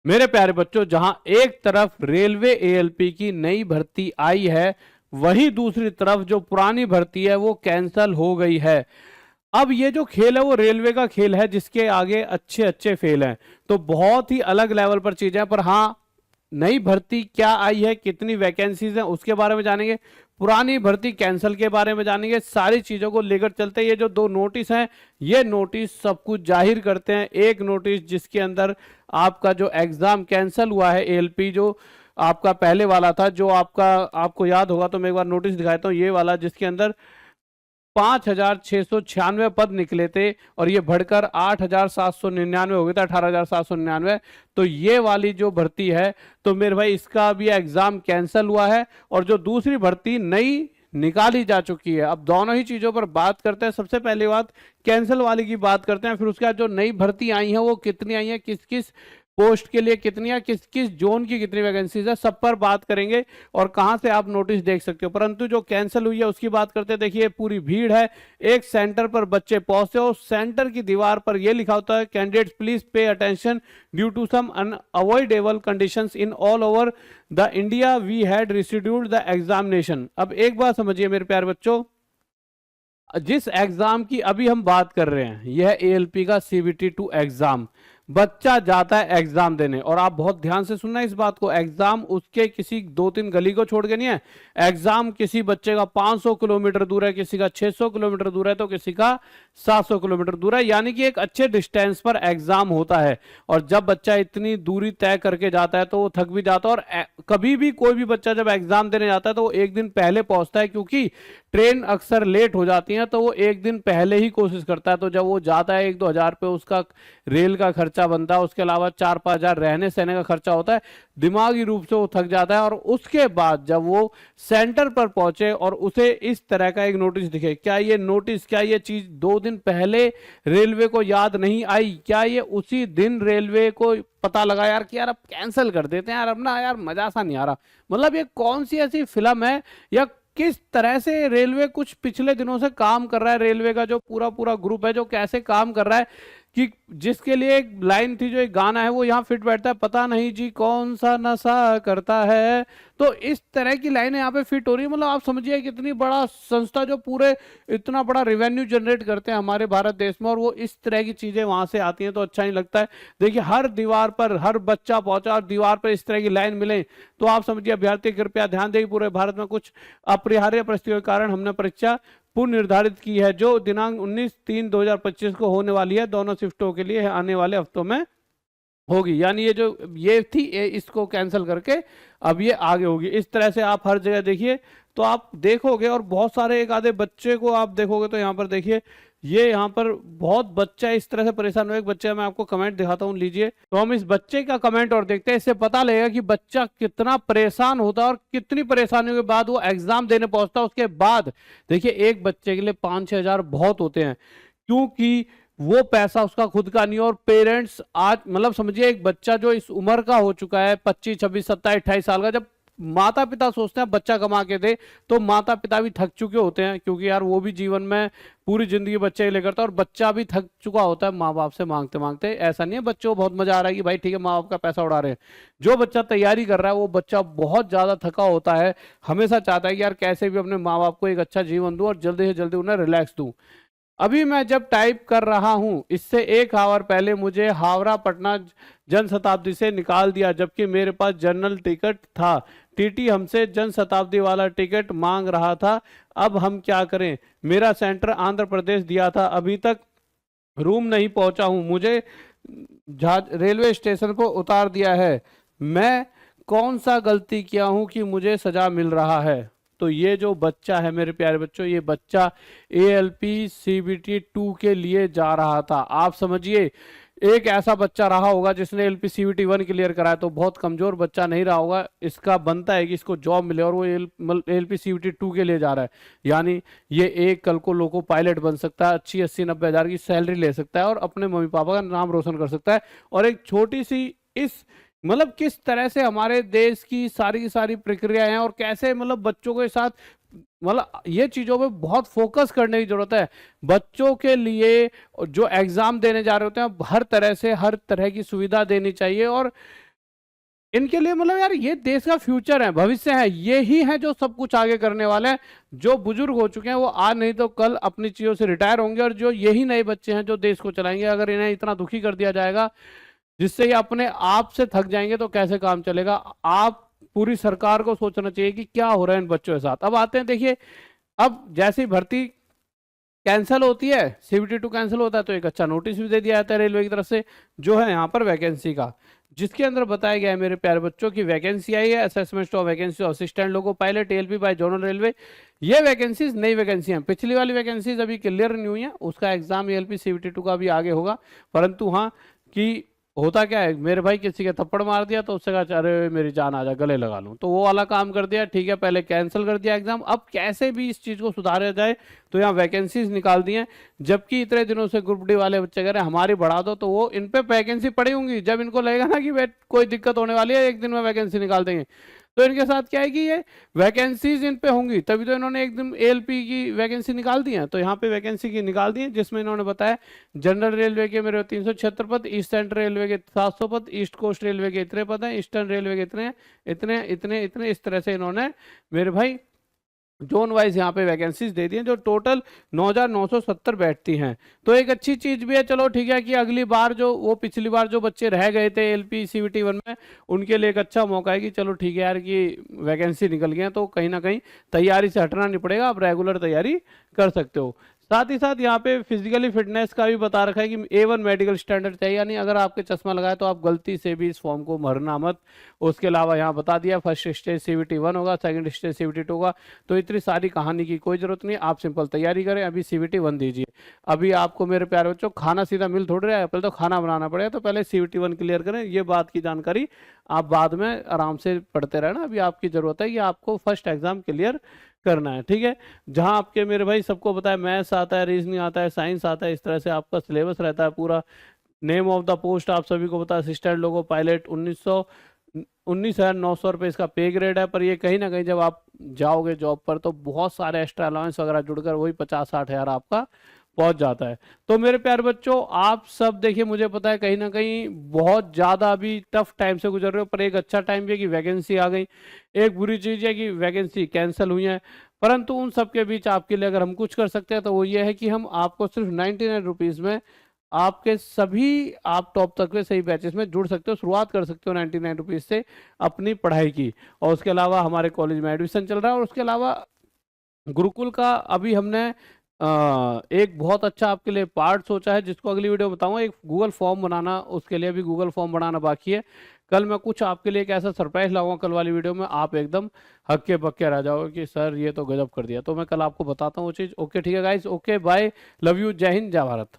मेरे प्यारे बच्चों, जहां एक तरफ रेलवे एएलपी की नई भर्ती आई है, वहीं दूसरी तरफ जो पुरानी भर्ती है वो कैंसल हो गई है। अब ये जो खेल है वो रेलवे का खेल है, जिसके आगे अच्छे अच्छे फेल हैं। तो बहुत ही अलग लेवल पर चीजें हैं। पर हाँ, नई भर्ती क्या आई है, कितनी वैकेंसीज हैं, उसके बारे में जानेंगे। पुरानी भर्ती कैंसिल के बारे में जानेंगे। सारी चीजों को लेकर चलते हैं। ये जो दो नोटिस हैं, ये नोटिस सब कुछ जाहिर करते हैं। एक नोटिस जिसके अंदर आपका जो एग्जाम कैंसिल हुआ है, एएलपी जो आपका पहले वाला था, जो आपको याद होगा तो मैं एक बार नोटिस दिखाता हूँ, ये वाला जिसके अंदर 5,696 पद निकले थे और ये बढ़कर 8,799 हो गए थे, 18,799। तो ये वाली जो भर्ती है, तो मेरे भाई इसका भी एग्जाम कैंसिल हुआ है और जो दूसरी भर्ती नई निकाली जा चुकी है। अब दोनों ही चीजों पर बात करते हैं। सबसे पहली बात कैंसिल वाली की बात करते हैं, फिर उसके बाद जो नई भर्ती आई है वो कितनी आई है, किस किस पोस्ट के लिए कितनी है, किस किस जोन की कितनी वैकेंसीज है, सब पर बात करेंगे और कहां से आप नोटिस देख सकते हो। परंतु जो कैंसिल हुई है उसकी बात करते हैं। देखिए, पूरी भीड़ है। एक सेंटर पर बच्चे पहुंचते हो, सेंटर की दीवार पर यह लिखा होता है, candidates please pay attention due to some unavoidable conditions in all over the India we had rescheduled the examination. अब एक बात समझिए मेरे प्यारे बच्चों, जिस एग्जाम की अभी हम बात कर रहे हैं, यह एएलपी का सीबीटी 2 एग्जाम। बच्चा जाता है एग्जाम देने, और आप बहुत ध्यान से सुनना इस बात को, एग्जाम उसके किसी 2-3 गली को छोड़ के नहीं है। एग्जाम किसी बच्चे का 500 किलोमीटर दूर है, किसी का 600 किलोमीटर दूर है, तो किसी का 700 किलोमीटर दूर है। यानी कि एक अच्छे डिस्टेंस पर एग्जाम होता है। और जब बच्चा इतनी दूरी तय करके जाता है तो वो थक भी जाता है। और कभी भी कोई भी बच्चा जब एग्जाम देने जाता है तो वो एक दिन पहले पहुंचता है, क्योंकि ट्रेन अक्सर लेट हो जाती है, तो वो एक दिन पहले ही कोशिश करता है। तो जब वो जाता है, 1-2 हजार पे उसका रेल का खर्चा बनता है, उसके अलावा 4-5 हजार रहने सहने का खर्चा होता है। दिमागी रूप से वो थक जाता है। और उसके बाद जब वो सेंटर पर पहुंचे और उसे इस तरह का एक नोटिस दिखे, क्या ये नोटिस, क्या ये चीज 2 दिन पहले रेलवे को याद नहीं आई? क्या ये उसी दिन रेलवे को पता लगा यार कि यार अब कैंसिल कर देते हैं यार, अब ना यार मजा सा नहीं आ रहा? मतलब ये कौन सी ऐसी फिल्म है, या किस तरह से रेलवे कुछ पिछले दिनों से काम कर रहा है, रेलवे का जो पूरा पूरा ग्रुप है जो कैसे काम कर रहा है, कि जिसके लिए एक लाइन थी, जो एक गाना है वो यहाँ फिट बैठता है, पता नहीं जी कौन सा नशा करता है। तो इस तरह की लाइनें यहाँ पे फिट हो रही है। मतलब आप समझिए कितनी बड़ा संस्था जो पूरे इतना बड़ा रेवेन्यू जनरेट करते हैं हमारे भारत देश में, और वो इस तरह की चीजें वहां से आती हैं तो अच्छा नहीं लगता है। देखिए, हर दीवार पर हर बच्चा पहुंचा और दीवार पर इस तरह की लाइन मिले, तो आप समझिए अभ्यर्थी कृपया ध्यान दें, पूरे भारत में कुछ अपरिहार्य परिस्थितियों के कारण हमने परीक्षा पूर्व निर्धारित की है, जो दिनांक 19/3/2025 को होने वाली है। दोनों शिफ्टों के लिए आने वाले हफ्तों में होगी। यानी ये थी, इसको कैंसिल करके अब ये आगे होगी। इस तरह से आप हर जगह देखिए तो आप देखोगे, और बहुत सारे एक आधे बच्चे को आप देखोगे तो यहाँ पर देखिए, ये यहाँ पर बहुत बच्चा इस तरह से परेशान हुआ। एक बच्चे का मैं आपको कमेंट दिखाता हूँ, लीजिए। तो हम इस बच्चे का कमेंट और देखते हैं, इससे पता लगेगा कि बच्चा कितना परेशान होता है और कितनी परेशानियों के बाद वो एग्जाम देने पहुंचता है। उसके बाद देखिए, एक बच्चे के लिए 5-6 हजार बहुत होते हैं, क्योंकि वो पैसा उसका खुद का नहीं। और पेरेंट्स आज मतलब समझिए, एक बच्चा जो इस उम्र का हो चुका है, 25, 26, 27, 28 साल का, जब माता पिता सोचते हैं बच्चा कमा के दे, तो माता पिता भी थक चुके होते हैं, क्योंकि यार वो भी जीवन में पूरी जिंदगी बच्चे के लिए करता है, और बच्चा भी थक चुका होता है माँ बाप से मांगते मांगते। ऐसा नहीं है बच्चों को बहुत मजा आ रहा है कि भाई ठीक है माँ बाप का पैसा उड़ा रहे हैं। जो बच्चा तैयारी कर रहा है वो बच्चा बहुत ज्यादा थका होता है, हमेशा चाहता है कि यार कैसे भी अपने माँ बाप को एक अच्छा जीवन दूं और जल्दी से जल्दी उन्हें रिलैक्स दूं। अभी मैं जब टाइप कर रहा हूं, इससे 1 आवर पहले मुझे हावड़ा पटना जनशताब्दी से निकाल दिया, जबकि मेरे पास जनरल टिकट था। टीटी हमसे जनशताब्दी वाला टिकट मांग रहा था। अब हम क्या करें? मेरा सेंटर आंध्र प्रदेश दिया था, अभी तक रूम नहीं पहुंचा हूं, मुझे रेलवे स्टेशन को उतार दिया है। मैं कौन सा गलती किया हूं कि मुझे सजा मिल रहा है? तो ये जो बच्चा है मेरे प्यारे बच्चों, ये बच्चा एएलपी सीबीटी 2 के लिए जा रहा था। आप समझिए, एक ऐसा बच्चा रहा होगा जिसने एलपी सीबीटी 1 क्लियर कराया, तो बहुत कमजोर बच्चा नहीं रहा होगा। इसका बनता है कि इसको जॉब मिले, और वो एलपी सीबीटी 2 के लिए जा रहा है। यानी ये एक कल को लोको पायलट बन सकता है, अच्छी 80-90 हजार की सैलरी ले सकता है और अपने मम्मी पापा का नाम रोशन कर सकता है। और एक छोटी सी इस मतलब किस तरह से हमारे देश की सारी प्रक्रिया है, और कैसे मतलब बच्चों के साथ मतलब ये चीजों पे बहुत फोकस करने की जरूरत है। बच्चों के लिए जो एग्जाम देने जा रहे होते हैं, हर तरह से हर तरह की सुविधा देनी चाहिए। और इनके लिए मतलब यार ये देश का फ्यूचर है, भविष्य है, ये ही है जो सब कुछ आगे करने वाले हैं। जो बुजुर्ग हो चुके हैं वो आज नहीं तो कल अपनी चीजों से रिटायर होंगे, और जो यही नए बच्चे हैं जो देश को चलाएंगे। अगर इन्हें इतना दुखी कर दिया जाएगा जिससे ये अपने आप से थक जाएंगे तो कैसे काम चलेगा। आप पूरी सरकार को सोचना चाहिए कि क्या हो रहा है इन बच्चों के साथ। अब आते हैं, देखिए अब जैसी भर्ती कैंसिल होती है, CVT2 कैंसिल होता है, तो एक अच्छा नोटिस भी दे दिया जाता है रेलवे की तरफ से, जो है यहाँ पर वैकेंसी का, जिसके अंदर बताया गया है मेरे प्यारे बच्चों की वैकेंसी आई है assessment of vacancy assistant loco pilot ALP by zonal railway. ये वैकेंसीज नई वैकेंसी हैं, पिछली वाली वैकेंसीज अभी क्लियर नहीं हुई हैं, उसका एग्जाम ALP CVT2 का भी आगे होगा। परंतु हाँ कि होता क्या है, मेरे भाई किसी के थप्पड़ मार दिया तो उससे कहा अरे मेरी जान आ जा गले लगा लूं, तो वो वाला काम कर दिया। ठीक है, पहले कैंसिल कर दिया एग्जाम, अब कैसे भी इस चीज को सुधारा जाए तो यहाँ वैकेंसीज निकाल दी हैं। जबकि इतने दिनों से ग्रुप डी वाले बच्चे कह रहे हैं हमारी बढ़ा दो, तो वो इन पे वैकेंसी पड़ी होंगी, जब इनको लगेगा ना कि कोई दिक्कत होने वाली है एक दिन में वैकेंसी निकाल देंगे, तो इनके साथ क्या है कि ये वैकेंसीज इन पे होंगी, तभी तो इन्होंने एक दिन ALP की वैकेंसी निकाल दी है। तो यहाँ पे वैकेंसी की निकाल दी है, जिसमें इन्होंने बताया जनरल रेलवे के मेरे 376 पद, ईस्ट सेंट्रल रेलवे के 700 पद, ईस्ट कोस्ट रेलवे के इतने पद हैं, ईस्टर्न रेलवे के इतने इतने इतने इतने, इस तरह से इन्होंने मेरे भाई जोन वाइज यहाँ पे वैकेंसीज दे दी हैं, जो टोटल 9,970 बैठती हैं। तो एक अच्छी चीज भी है, चलो ठीक है कि अगली बार जो वो पिछली बार जो बच्चे रह गए थे ALP CVT1 में, उनके लिए एक अच्छा मौका है कि चलो ठीक है यार कि वैकेंसी निकल गई है, तो कहीं ना कहीं तैयारी से हटना नहीं पड़ेगा, आप रेगुलर तैयारी कर सकते हो। साथ ही साथ यहाँ पे फिजिकली फिटनेस का भी बता रखा है कि A1 मेडिकल स्टैंडर्ड चाहिए, यानी अगर आपके चश्मा लगाए तो आप गलती से भी इस फॉर्म को भरना मत। उसके अलावा यहाँ बता दिया फर्स्ट स्टेज CVT1 होगा, सेकंड स्टेज CVT2 होगा, तो इतनी सारी कहानी की कोई जरूरत नहीं, आप सिंपल तैयारी करें, अभी CVT1 दीजिए। अभी आपको मेरे प्यारे बच्चों खाना सीधा मिल थोड़ी रहा है, पहले तो खाना बनाना पड़ेगा, तो पहले CVT1 क्लियर करें। ये बात की जानकारी आप बाद में आराम से पढ़ते रहना, अभी आपकी जरूरत है कि आपको फर्स्ट एग्जाम क्लियर करना है, ठीक है। जहां आपके मेरे भाई सबको पता है मैथ्स आता है, रीजनिंग आता है, साइंस आता है, इस तरह से आपका सिलेबस रहता है पूरा। नेम ऑफ द पोस्ट आप सभी को पता है, असिस्टेंट लोको पायलट 19,900 रुपये इसका पे ग्रेड है। पर ये कहीं ना कहीं जब आप जाओगे जॉब पर तो बहुत सारे एक्स्ट्रा अलाउंस वगैरह जुड़कर वही 50-60 हज़ार आपका पहुंच जाता है। तो मेरे प्यारे बच्चों आप सब देखिए, मुझे पता है कहीं ना कहीं बहुत ज़्यादा अभी टफ टाइम से गुजर रहे हो, पर एक अच्छा टाइम भी है कि वैकेंसी आ गई। एक बुरी चीज़ है कि वैकेंसी कैंसिल हुई है, परंतु उन सब के बीच आपके लिए अगर हम कुछ कर सकते हैं तो वो ये है कि हम आपको सिर्फ 99 रुपीज़ में आपके सभी आप टॉप तक के सही बैचेस में जुड़ सकते हो, शुरुआत कर सकते हो 99 रुपीज़ से अपनी पढ़ाई की। और उसके अलावा हमारे कॉलेज में एडमिशन चल रहा है, और उसके अलावा गुरुकुल का अभी हमने एक बहुत अच्छा आपके लिए पार्ट सोचा है, जिसको अगली वीडियो में बताऊंगा। एक गूगल फॉर्म बनाना, उसके लिए भी गूगल फॉर्म बनाना बाकी है। कल मैं कुछ आपके लिए एक ऐसा सरप्राइज लाऊंगा कल वाली वीडियो में, आप एकदम हक्के बक्के रह जाओगे कि सर ये तो गजब कर दिया। तो मैं कल आपको बताता हूँ वो चीज़। ओके ठीक है guys, okay bye, love you, जय हिंद, जय भारत।